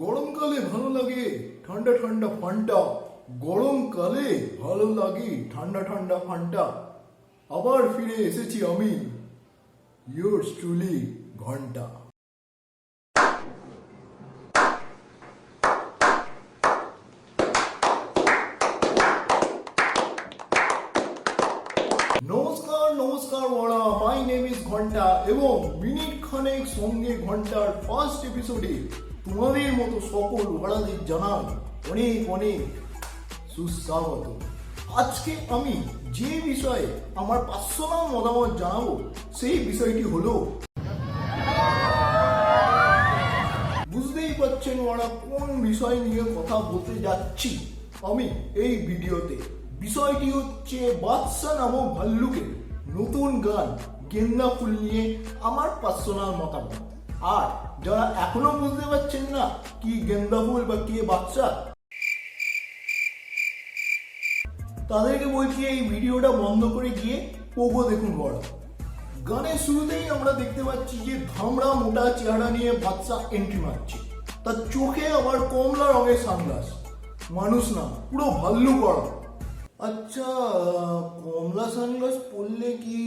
গরমকালে ভালো লাগে ঠান্ডা ঠান্ডা ফান্টা। গরমকালে ভালো লাগে ঠান্ডা ঠান্ডা ফান্টা। আবার ফিরে এসেছি আমি, yours truly ঘন্টা। নমস্কার নমস্কার ওরা, মাই নেম ইজ ঘন্টা এবং মিনিট খানেক সঙ্গে ঘন্টার ফার্স্ট এপিসোডে তোমাদের মতো সকল ওরাদের জানাই অনেক অনেক সুস্বাগত। আজকে আমি যে বিষয়ে আমার পার্সোনাল মতামত জানাবো সেই বিষয়টি হলো, বুঝতেই পারছেন ওরা কোন বিষয় নিয়ে কথা বলতে যাচ্ছি আমি এই ভিডিওতে। বিষয়টি হচ্ছে বাদশা নামক ভাল্লুকের নতুন গান গেন্দা ফুল নিয়ে আমার পার্সোনাল মতামত। আর যারা এখনো বুঝতে পারছেন না কি গেন্দা ফুল বা কে বাদশা, তাদেরকে বলছি এই ভিডিওটা বন্ধ করে গিয়ে পোগো দেখুন বড়। গানের শুরুতেই আমরা দেখতে পাচ্ছি যে ধামড়া মোটা চেহারা নিয়ে বাদশা এন্ট্রি মারছে। তার চোখে আবার কমলা রঙের সানগ্লাস, মানুষ না পুরো ভাল্লুক করা। আচ্ছা, কমলা সানগ্লাস পরলে কি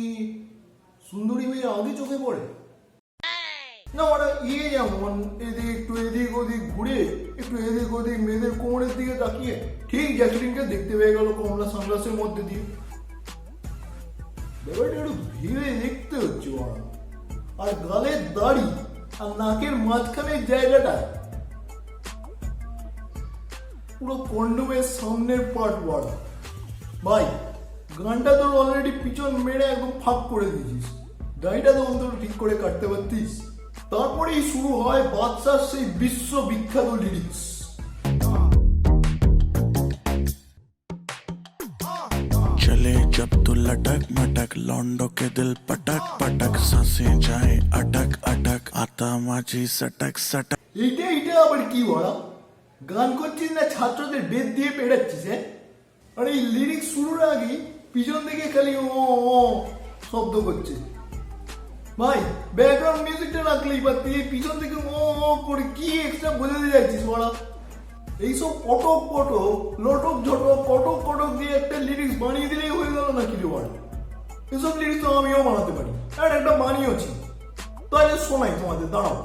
সুন্দরী মেয়ে আগে চোখে পড়ে না? ওরা যেমন এদিক একটু এদিক ওদিক ঘুরে একটু এদিক ওদিক মেয়েদের কোমরের দিকে তাকিয়ে ঠিক জ্যাকলিনকে দেখতে পেয়ে গেল কমলা সানগ্লাসের মধ্যে দিয়ে। ব্যাপারটা একটু ভেবে দেখতে হচ্ছে ওরা। আর গালের দাড়ি আর নাকের মাঝখানের জায়গাটা পুরো কন্ডোমের সামনের পার্ট বড়। ভাই, গানটা তোর অলরেডি পিছন মেরে একদম ফাঁক করে দিয়েছিস, দাড়িটা তো অন্তত ঠিক করে কাটতে পারতিস। তারপরেই শুরু হয় বাদশার সেই বিশ্ববিখ্যাত লিরিক্স। चले जब तू लटक मटक लौंडो के दिल पटक पटक सांसें जाए अटक अटक आता माझी सटक सटक। এটা আবার কি বলা? গান করছিস না ছাত্রদের বেদ দিয়ে পেড়াচ্ছিস? আর এই লিরিক্স শুরুর আগে পিছন থেকে খালি ও শব্দ করছে। ভাই, ব্যাকগ্রাউন্ড মিউজিকটা রাখলেই পারতি, পিছন থেকে ও করে কি এক্সট্রা বোঝাতে যাচ্ছিস বলা? এইসব কটক কটক লটক ঝটক কটক কটক দিয়ে একটা লিরিক্স বানিয়ে দিলেই হয়ে গেল না কি বল? এসব লিরিক্স তো আমিও বানাতে পারি, আর একটা বানিয়েছি। তাহলে শোনাই তোমাদের, দাঁড়াও।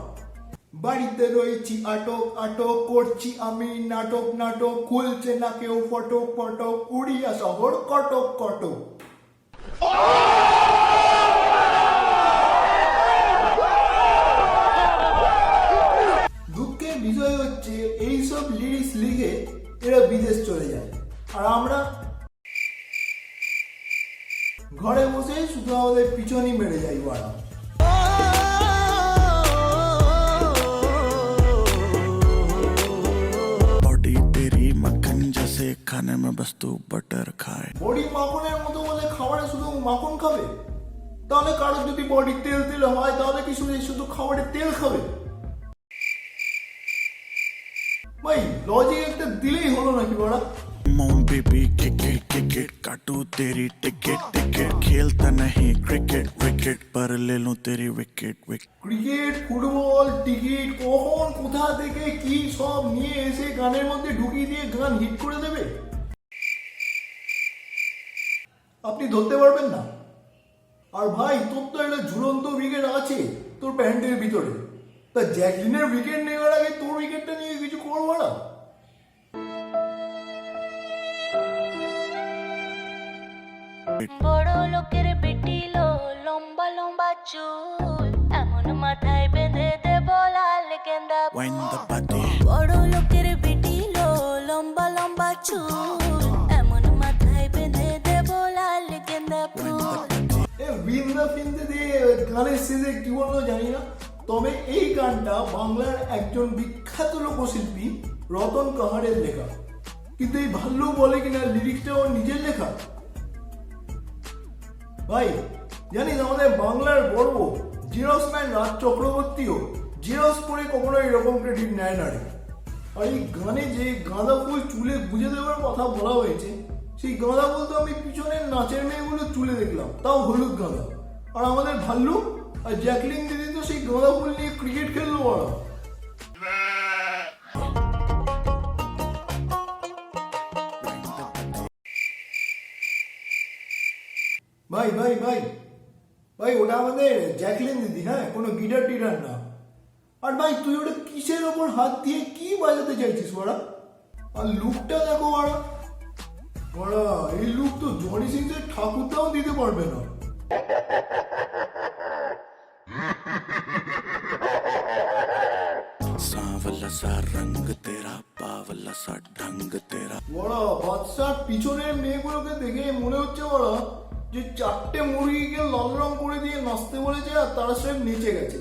বাড়িতে রয়েছি আটক আটক করছি আমি নাটক নাটক, খুলছে না কেউ ফটক ফটক, উড়িয়া শহর কটক কটক। দুঃখের বিষয় হচ্ছে এইসব লিরিক্স লিখে এরা বিদেশ চলে যায়, আর আমরা ঘরে বসে শুধু আমাদের পিছনই মেরে যাই বাড়া। बॉडी तेरी मक्खन जैसे खाने में बस तू बटर खाए। বডি মাখনের মতো বলে খাবারে শুধু মাখন খাবে? তাহলে কারোর যদি বডি তেল তেল হয় তাহলে কি শুধু শুধু খাবারে তেল খাবে? ভাই, লজিক একটা দিলেই হলো নাকি বড়া? मोम बेबी किक इट काटू तेरी टिकट टिकट, खेलता नहीं क्रिकेट विकेट पर ले लूं तेरी wicket wicket. Cricket, football, ticket কখন কোথা থেকে কি সব নিয়ে এসে গানের মধ্যে ঢুকিয়ে দিয়ে গান হিট করে দেবে, আপনি ধরতে পারবেন না। আর ভাই, তোর তো একটা ঝুলন্ত উইকেট আছে তোর প্যান্টের ভিতরে, তা জ্যাকলিনের উইকেট নেওয়ার আগে তোর উইকেটটা নিয়ে কিছু করবো না? বড় লোকের বেটিলো লম্বা লম্বা চুল, এমন মাথায় বেঁধে দেব লাল গেন্দা Wind the ফুল। body, বড় লোকের বেটিলো লম্বা লম্বা চুল, এমন মাথায় বেঁধে দেব লাল গেন্দা ফুল। বিন্দা ফিন্দে দিয়ে গানের শেষে কি বললো জানি না, তবে এই গানটা বাংলার একজন বিখ্যাত লোকশিল্পী রতন কাহারের লেখা। কিন্তু এই ভাল্লু বলে কিনা লিরিক্সটা ওর নিজের লেখা। ভাই, জানিস আমাদের বাংলার গর্ব জিরক্স ম্যান রাজ চক্রবর্তীও জিরক্স করে কখনো এরকম ক্রেডিট নেয় না রে। আর এই গানে যে গাঁদা ফুল চুলে গুঁজে দেওয়ার কথা বলা হয়েছে, সেই গাঁদা ফুল তো আমি পিছনের নাচের মেয়েগুলো চুলে দেখলাম, তাও হলুদ গাঁদা। আর আমাদের ভাল্লু আর জ্যাকলিন দিদি তো সেই গাঁদা ফুল নিয়ে ক্রিকেট খেললো ওরা। ভাই ভাই ভাই ভাই, ওটা আমাদের জ্যাকলিন দিদি, হ্যাঁ, কোনো গিটার টিটার না। আর ভাই তুই ওটা কিসের ওপর হাত দিয়ে কি বাজাতে চাইছিস বড়া? আর লুকটা দেখো বড়া, বড়া এই লুক তো জনি সিং এর ঠাকুরটাও দিতে পারবে না। सांवला सा रंग तेरा बावला सा ढंग तेरा বড়া বাদশার পিছনের মেয়েগুলোকে দেখে মনে হচ্ছে বড়া যে 4টে মুরগিকে লাল রং করে দিয়ে নাচতে বলেছে আর তারা সব নেচে গেছে।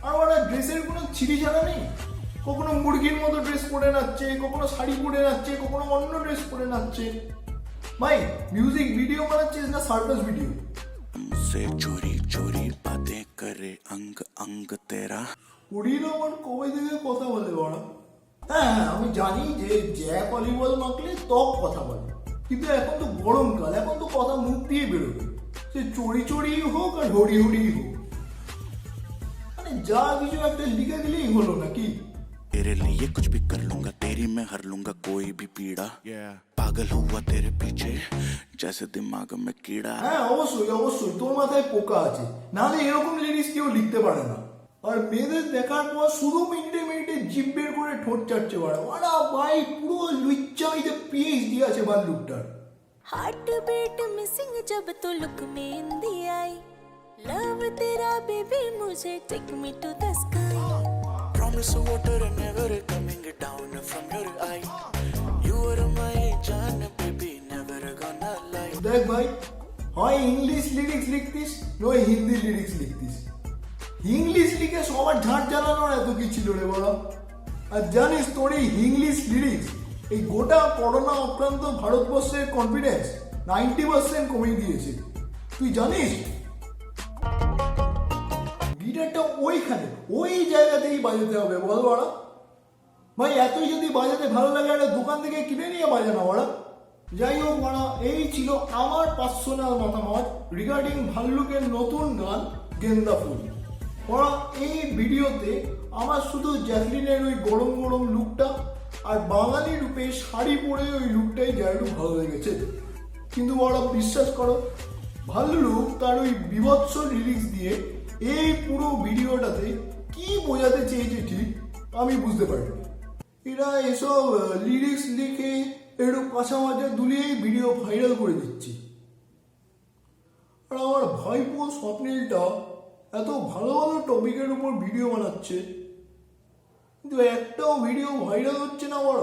আর ওরা ড্রেসের কোনো ছিঁড়ি ছাড়া নেই, কখনো মুরগির মতো ড্রেস পরে নাচছে, কখনো শাড়ি পরে নাচছে, কখনো অন্য ড্রেস পরে নাচছে। ভাই মিউজিক ভিডিও বানাচ্ছিস না সার্কাস ভিডিও? मुझसे चोरी चोरी बातें करे अंग अंग तेरा ওরির আমার কবে থেকে কথা বলে বড়া? হ্যাঁ হ্যাঁ, আমি জানি যে জ্যাক অলিভ অয়েল মাখলে ত্বক কথা বলে, কিন্তু এখন তো গরমকাল, এখন তো কথা মুখ দিয়ে বেরোবে, সে চড়ি চড়ি হোক আর হরি হরি হোক, মানে যা কিছু একটা লিখে দিলেই হলো নাকি? तेरे लिए कुछ भी कर लूंगा तेरी मैं हर लूंगा कोई भी पीड़ा पागल हुआ तेरे पीछे जैसे दिमाग में कीड़ा হ্যাঁ অবশ্যই অবশ্যই, তোর মাথায় পোকা আছে, নাহলে এরকম লিরিক্স কেউ লিখতে পারে না। আর মেয়েদের দেখার পর শুধু মিনিটে মিনিটে জিভ বের করে ঠোঁট চাটছে বাড়া, ওরা ভাই পুরো লুচ্চাইতে পিএইচডি আছে বাল্লুকটার। हार्ट बीट मिसिंग जब तो लुक में हिंदी आई लव तेरा बेबी मुझे take me to the sky promise water never coming down from your eye you are my jaan baby never gonna lie দেখ ভাই, হয় ইংলিশ লিরিক্স লিখতিস নয় হিন্দি লিরিক্স লিখতিস। ইংলিশ লিখে সবার ঝাঁট জ্বালানোর এত কি ছিল রে বলা? আর জানিস তোর এই ইংলিশ লিরিক্স এই গোটা করোনা আক্রান্ত ভারতবর্ষের কনফিডেন্স 90% কমিয়ে দিয়েছে, তুই জানিস? গিটারটা ওইখানে ওই জায়গাতেই বাজাতে হবে বল বড়া। ভাই এতই যদি বাজাতে ভালো লাগে একটা দোকান থেকে কিনে নিয়ে বাজানো বড়া। যাই হোক বড়া, এই ছিল আমার পার্সোনাল মতামত রিগার্ডিং ভাল্লুকের নতুন গান গেন্দা ফুল। বড়া এই ভিডিওতে আমার শুধু জ্যাকলিনের ওই গরম গরম লুকটা আর বাঙালি রূপে শাড়ি পরে ওই লুকটাই যা একটু ভালো লেগেছে। কিন্তু বড়া বিশ্বাস করো, ভাল্লুক তার ওই বিভৎস লিরিক্স দিয়ে এই পুরো ভিডিওটাতে কি বোঝাতে চেয়েছে ঠিক আমি বুঝতে পারিনি। এরা এসব লিরিক্স লিখে একটু পাশা মাজা দুলিয়ে ভিডিও ভাইরাল করে দিচ্ছে। আর আমার ভাইপো স্বপ্নিলটা এত ভালো ভালো টপিকের উপর ভিডিও বানাচ্ছে, কিন্তু একটাও ভিডিও ভাইরাল হচ্ছে না বড়।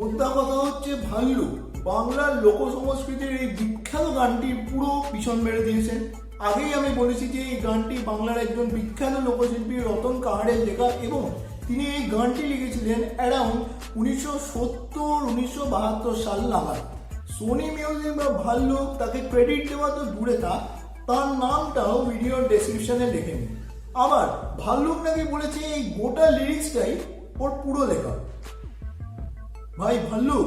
মোদ্দা কথা হচ্ছে ভাল্লুক বাংলার লোক সংস্কৃতির এই বিখ্যাত গানটির পুরো পিছন মেরে দিয়েছেন। আগেই আমি বলেছি যে এই গানটি বাংলার একজন বিখ্যাত লোকশিল্পী রতন কাহারের লেখা এবং তিনি এই গানটি লিখেছিলেন অ্যারাউন্ড 1970-1972 সাল নাগাদ। সোনি মিউজিক বা ভাল্লুক তাকে ক্রেডিট দেওয়া তো দূরে থাক, তার নামটাও ভিডিওর ডেসক্রিপশনে লিখে নিন। আবার ভাল্লুক নাকি বলেছে এই গোটা লিরিক্সটাই ওর পুরো লেখা। ভাই ভাল্লুক,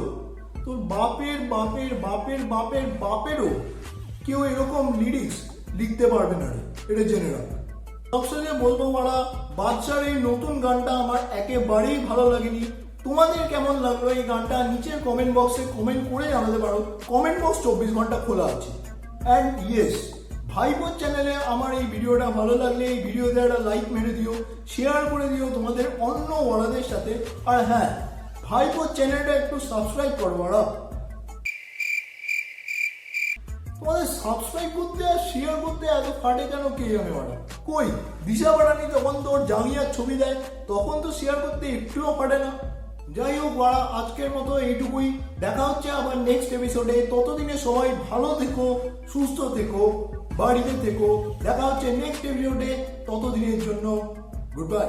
তোর বাপের বাপের বাপের বাপের বাপেরও কেউ এরকম লিরিক্স লিখতে পারবে না রে, এটা জেনে রাখ। সবশেষে বলবো মারা, বাদশার এই নতুন গানটা আমার একেবারেই ভালো লাগেনি। তোমাদের কেমন লাগলো এই গানটা নিচের কমেন্ট বক্সে কমেন্ট করে জানাতে পারো। কমেন্ট বক্স 24 ঘন্টা খোলা আছে। অ্যান্ড ইয়েস, ভাইবোন চ্যানেলে আমার এই ভিডিওটা ভালো লাগলে এই ভিডিওতে একটা লাইক মেরে দিও, শেয়ার করে দিও তোমাদের অন্য ওয়ারাদের সাথে। আর হ্যাঁ, ভাইবোন চ্যানেলটা একটু সাবস্ক্রাইব করো ওরা। তোমাদের সাবস্ক্রাইব করতে আর শেয়ার করতে এত ফাটে কেন কে জানে ওরা। কই দিশা বাড়ানি যখন তোর জাঙ্গিয়ার ছবি দেয় তখন তো শেয়ার করতে একটুও ফাটে না। যাই হোক বাড়া, আজকের মতো এইটুকুই। দেখা হচ্ছে আবার নেক্সট এপিসোডে। ততদিনে সবাই ভালো থেকো, সুস্থ থেকো, বাড়িতে থেকো। দেখা হচ্ছে নেক্সট এপিসোডে। ততদিনের জন্য গুড বাই।